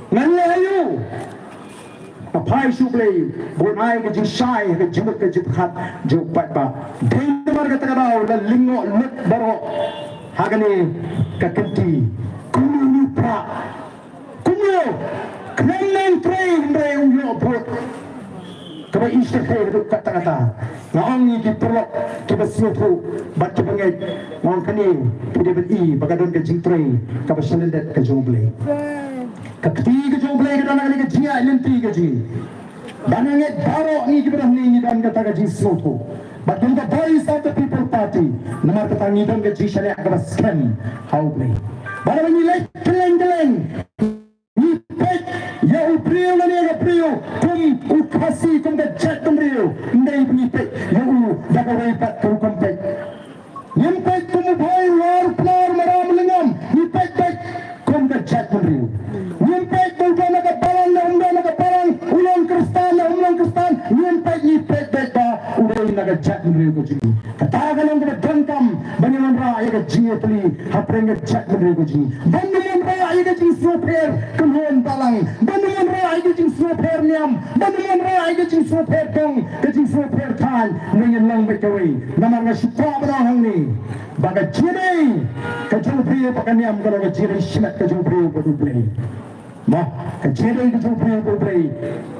[SPEAKER 3] ngalayu apai shublei bonai ka jing shai ka jing ka jing khat jo patba dei mar ka takadaw la lingo lut baro hagani ka kenti kunu pra kunu kenen train re uyo pot kaba istakhay duk kata-kata ngaong ni kiprok kiba siyoto bat kibangay ngaong kani PDBI bagadon ka jing train kaba syalandat ka jomblay kakti ka jomblay ka danang ka jing ilinti ka jing danangit baro ni kibrah ni dan kata ka jing siyoto but when the voice of the people party namar katangi don ka jing syariah kaba scam how play bada manilay keleng-keleng ya upriu na niya upriu kung ukasi kung gadget ng riu hindi pinipit ya dagaway pat kung kumpit nimpit kumubuhay war floor maraming lingam nimpit kung gadget ng riu nimpit kung ka nagapalang na umda nagapalang ulang kristan nimpit ba ulay nagajet ng riu ko jing katagan ang gadangkam baniman ra ay gadjing pali hapreng gadjet ng riu ko jing baniman ra ay gadjing super kumhon balang baniman ra ay gadjing super niam baniman ra ay gadjing super kong gadjing super kan ngayon lang bekaway namang nga syukwa barahang ni baga jiri kajubri pakaniam kalau kajiri shimat kajubri paduplay ma kajiri kajubri paduplay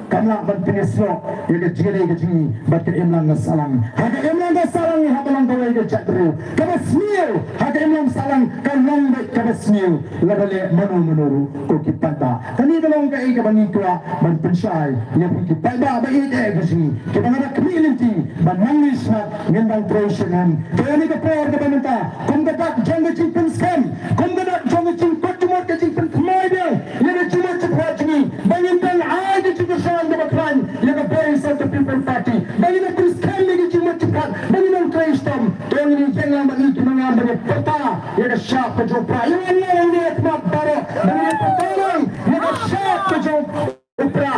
[SPEAKER 3] kamla ban pinislo ya kajiri kajing batir imlang ngasalang haga imlang ngasalang habalang boleh ke cakru. Kabasmiu, hak imam salang kalong baik kabasmiu. Labale manu menuru ko kipata. Kani dalong kai kabani kua ban pensai. Ya kipata baik ide besi. Kita ada community ban mangis mat ngendang tradition. Kani ka por ka banita. Kum ka jang cimpen scam. Kum ka jang cimpen cuma ka cimpen kemai dia. Ya cuma cepat ni. Bangintang aja juga soal depan. Ya ka voice of the people party. Bangintang terus scam lagi cuma cepat. Bangintang tradition. Tuan ini jangan bagi kita bagi peta. Ya ka syak ka jumpa. Ya Allah ni mat baru. Bagi pertolong. Ya ka syak ka jumpa.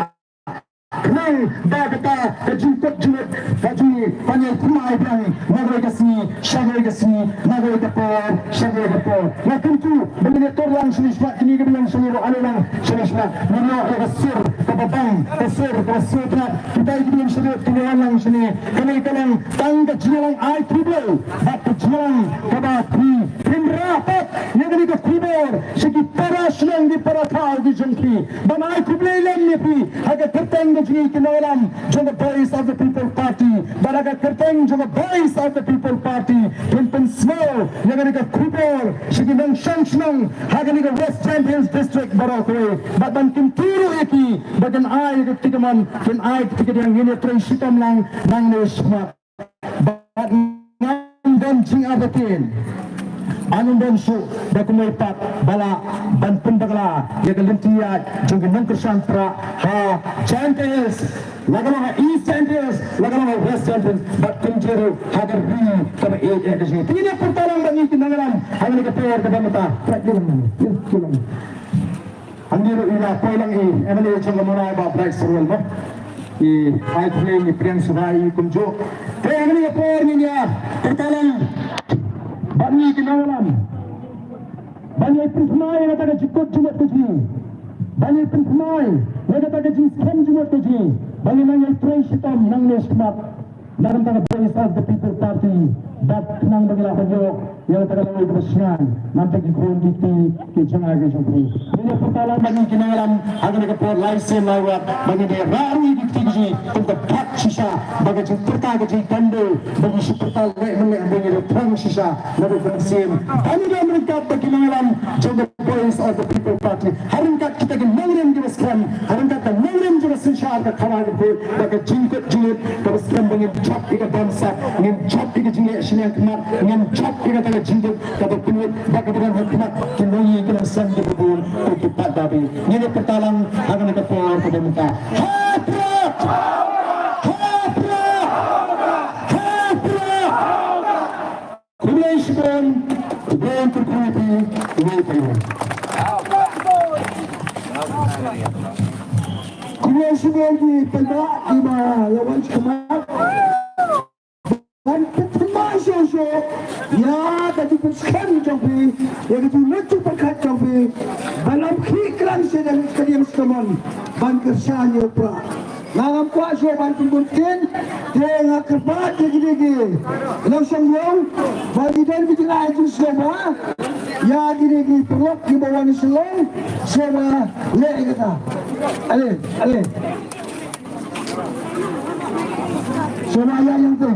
[SPEAKER 3] Nang bagata kajikot jumut kajuni panjang kumai bang nagai kasni shagai kasni nagai kapor shagai kapor na tentu bagi torlang sunismat kini kebilang seniru alang sunismat nino kasir kababang kasir na kita kebilang seniru kebilang seni kami kalang tangga jilang ai tribal bat jilang kabati rapat yang kini ke kubur segi paras yang di parakal di jengki banai kublai lem ni pi agak terteng di kinalam jong the voice of the people party baraga terteng jong the voice of the people party pimpen small yang kini ke kubur segi nang shangnang agak ni ke West Champions District barakwe batman kinturu iki bagan ai ke tigaman kin ai tiga yang ini transitam lang nang nesma bat ngam jing abatin anong bonso da kumay pat bala ban pendagla ya galantiya jung nang kersantra ha champions lagama east champions lagama west champions bat kunjero hagar bi kama edesi tidak pertolong bagi kinangalan hanya ke player ke bamata praktikum andiro ila polang emale jung mona ba bright surwal ba ai play ni priang surai kumjo emale player ni ya pertolong bani kinawalan bani prismai na taga jikot jumat kuji bani prismai na taga jiskem jumat kuji bani nang tresitam nang nesmat nang taga voice of the people party dat nang bagila kayo yang taga lang ibrasyan nang pagkikon diti kijang aga jumpi ini pertolong bani kinawalan agar nakapor license lawat bani dia rari dikti untuk pak sisa bagai perta gaji kando bagi seperta lek bagi terang sisa lalu bersim kami dia mereka berkinalan jaga voice of the people party haringkat kita ke nangrim jelaskan haringkat nangrim jelaskan syarat kawan itu bagai jingkut jingkut teruskan bagi job ika bangsa ingin job ika jingkut sini kemat ingin job ika taga jingkut kata penuh bagai dengan hikmat kinoi kena sang di bubur untuk padabi ini pertalang akan nakapor pada muka haprak Kuliahkan dengan terkuati dengan kuliahkan di pendak di mana lawan semak dan termasuk ya tadi persekan jampi yang itu lucu perkat jampi dalam kiklan sedang kalian teman ban kersanya pra ngam kuasa ban pembuntin dia ngakerbat gigi langsung yang bagi dan bikin aja semua ya gigi perut di bawah ni selong semua lek kata ale semua yang tu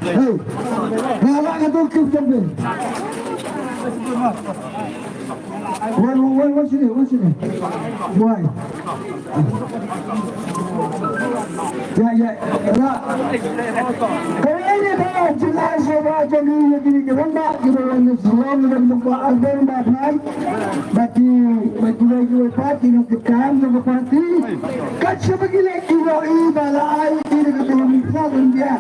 [SPEAKER 3] hei ngawak kata kif What's in it? Why? Yeah. Kaya ini ba, jelas ba, jadi gini kerana kita ini selama dan membuat bahan, bagi parti yang tekan dengan parti, kaca bagi lagi balai ini ketemu misalnya dia.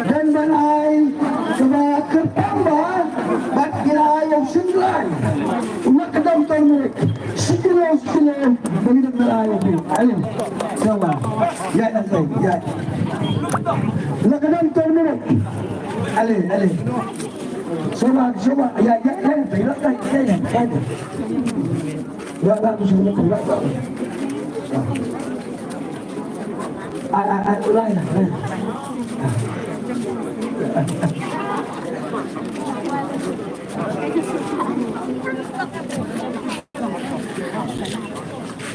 [SPEAKER 3] Dan balai sebab ketambah kira yang sembilan umat kedam tahun sekilau bagi balai ini alim sama ya nanti ya umat kedam tahun ini alim sama ya tidak tak sudah lain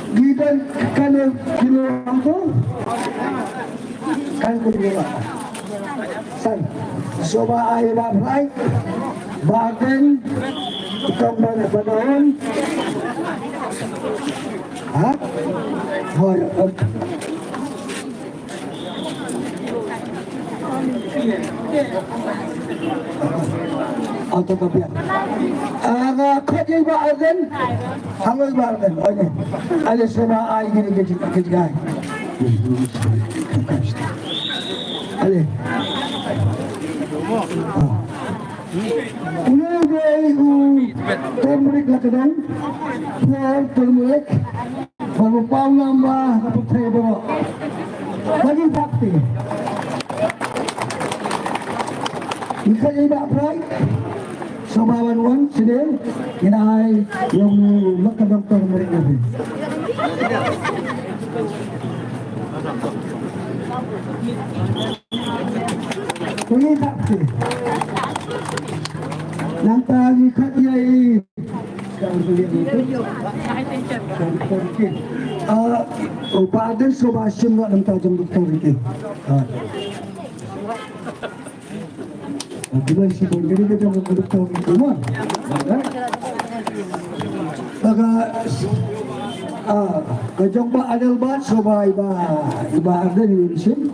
[SPEAKER 3] Gidan kana kinuha ko
[SPEAKER 2] kan ko dito. San? So ba ay ba right? Bagan itong mga panahon. Ha? Hoy, auto copy. Kaya ba aden? Hangoy ba aden? Oye, alis na ay gini-gini. Ale. Ulay turmeric na kadang. Turmeric. Pagpapaw na kapagtaya mo. Maging fakti. Ikaw yung ba-apply? So, bawan-wan, sila, inahay yung magkadang turmeric natin. Maging fakti. Nantang ikat niya upadan sobasyum na ng tajam doktor itu. Diba si Bongeri ka dyan ng doktor itu mo? Baga, kajong ba adal ba? Soba iba ada di sini.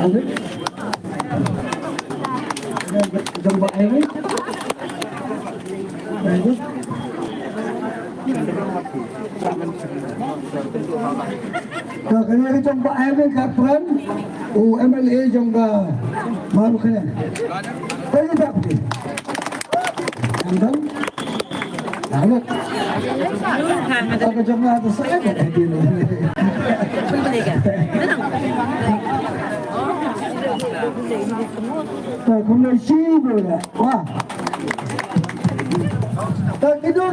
[SPEAKER 2] Ada? Kajong ba ini? Kaya itong ba-amin kapran o MLA yung maru ka na. Pwede ba ako din? Hanggang? Hangat. Kaya dyan nga ito sa akin. Kung may sibo na. Wah.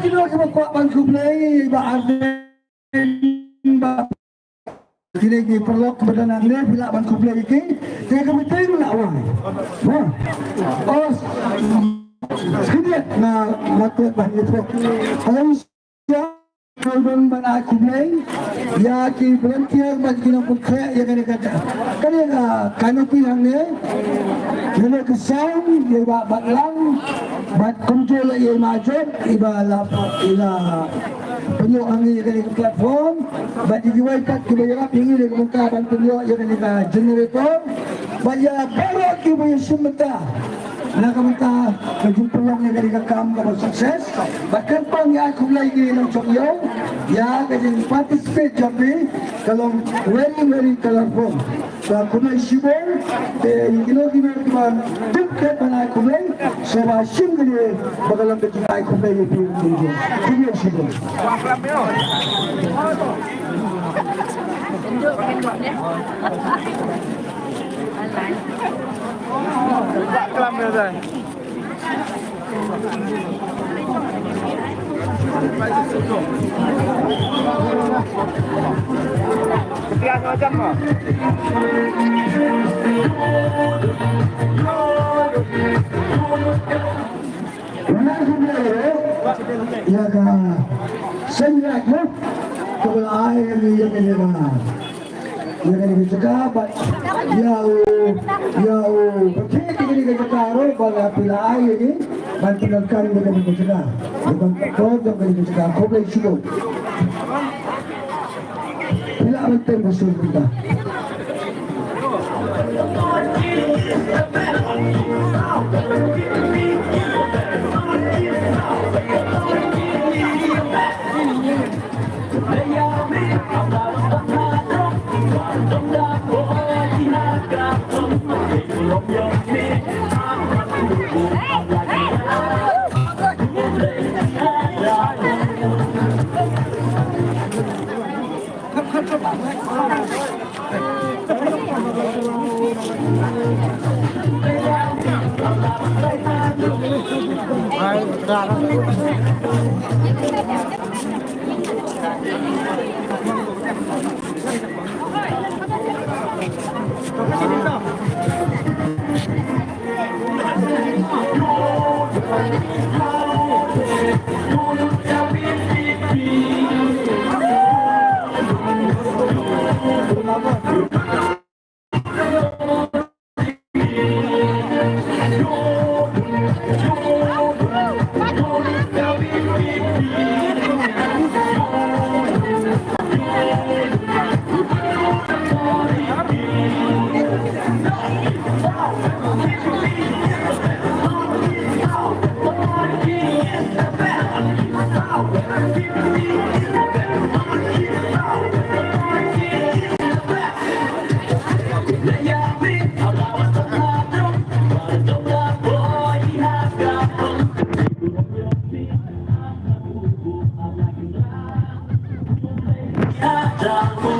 [SPEAKER 2] Kino magkuha man kublay ba Kini perlok kebenaran ni bila man kublay iki dia kami tahu nak awak. Oh. Sedikit na matut bah itu. Kalau korban bana kublay ya ki volunteer bagi kita pukhe ya kani kata. Kani kanopi hangne kene kesang dia batlang bat kontrol ia major iba ila penyo angin yang ke platform bat diwaikat ke bayar pingi dia muka ban penyo yang ke generator bayar baru ke bayar semata nak minta kejumpulan yang dari kam kalau sukses bahkan pang ya aku lagi ng chokyo ya kajing participate jabi kalau very colorful so kuna shibon gino kiman dukkan pana kumai so ba shingli bagalang kajing ay kumai yung gino shibon
[SPEAKER 4] Kelam ya dah. Sekian macam mah.
[SPEAKER 2] Ya kan, saya nak kalau air ni yang ni kan. Yang ini cakap, ya, betul ini cakap orang pada pila air ini, bantuan kami dengan ini cakap, bukan kau yang ini cakap, kau boleh cuba. Pila betul betul kita.
[SPEAKER 1] padamu.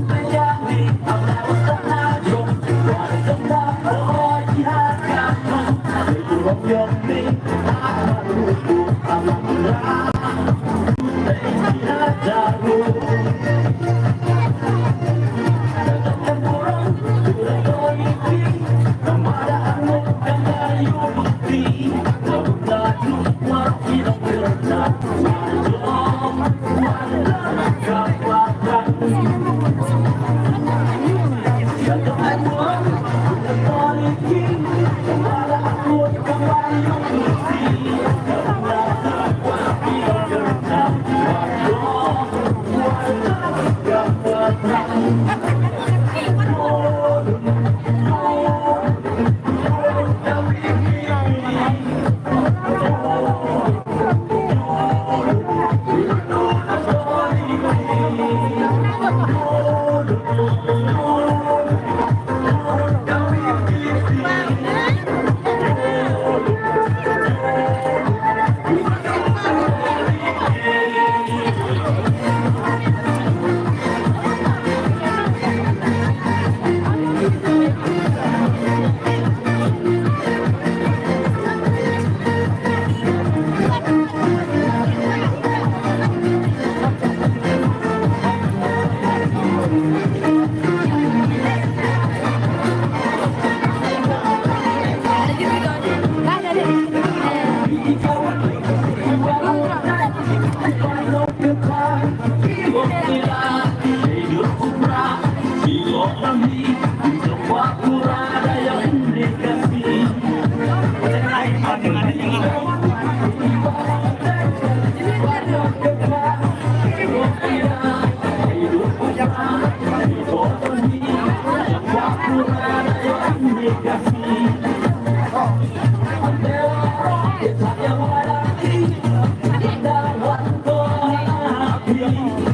[SPEAKER 1] Menjadi amal terharum, bertentang berjihadmu. Berjuang yomi, akan hukum amanah. Tidak jauh. Yang